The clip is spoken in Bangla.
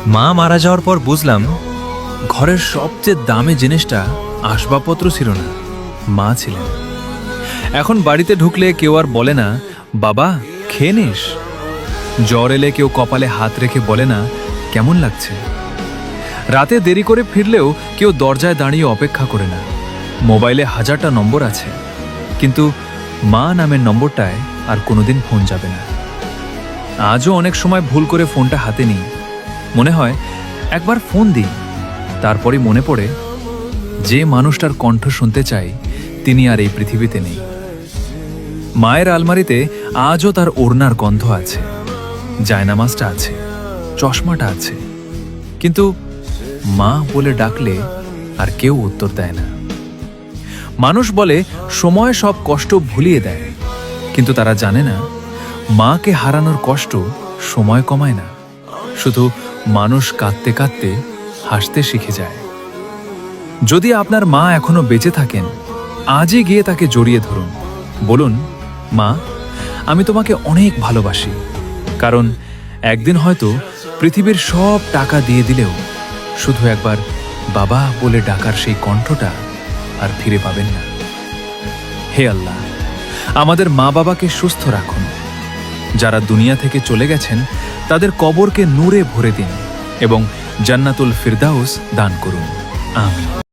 মা মারা যাওয়ার পর বুঝলাম ঘরের সবচেয়ে দামি জিনিসটা আসবাবপত্র ছিল না, মা ছিলেন। এখন বাড়িতে ঢুকলে কেউ আর বলে না বাবা খেয়ে নিস। জ্বর এলে কেউ কপালে হাত রেখে বলে না কেমন লাগছে। রাতে দেরি করে ফিরলেও কেউ দরজায় দাঁড়িয়ে অপেক্ষা করে না। মোবাইলে হাজারটা নম্বর আছে, কিন্তু মা নামের নম্বরটায় আর কোনোদিন ফোন যাবে না। আজও অনেক সময় ভুল করে ফোনটা হাতে নিই, মনে হয় একবার ফোন দিই। তারপরে মনে পড়ে যে মানুষটার কণ্ঠ শুনতে চাই তিনি আর এই পৃথিবীতে নেই। মায়ের আলমারিতে আজও তার ওড়নার গন্ধ আছে, জায়নামাজটা আছে, চশমাটা আছে, কিন্তু মা বলে ডাকলে আর কেউ উত্তর দেয় না। মানুষ বলে সময় সব কষ্ট ভুলিয়ে দেয়, কিন্তু তারা জানে না মাকে হারানোর কষ্ট সময় কমায় না, শুধু মানুষ কাঁদতে কাঁদতে হাসতে শিখে যায়। যদি আপনার মা এখনো বেঁচে থাকেন, আজই গিয়ে তাকে জড়িয়ে ধরুন, বলুন মা আমি তোমাকে অনেক ভালোবাসি। কারণ একদিন হয়তো পৃথিবীর সব টাকা দিয়ে দিলেও শুধু একবার বাবা বলে ডাকার সেই কণ্ঠটা আর ফিরে পাবেন না। হে আল্লাহ, আমাদের মা বাবাকে সুস্থ রাখুন। যারা দুনিয়া থেকে চলে গেছেন তাদের কবরকে নূরে ভরে দিন এবং জান্নাতুল ফিরদাউস দান করুন। আমিন।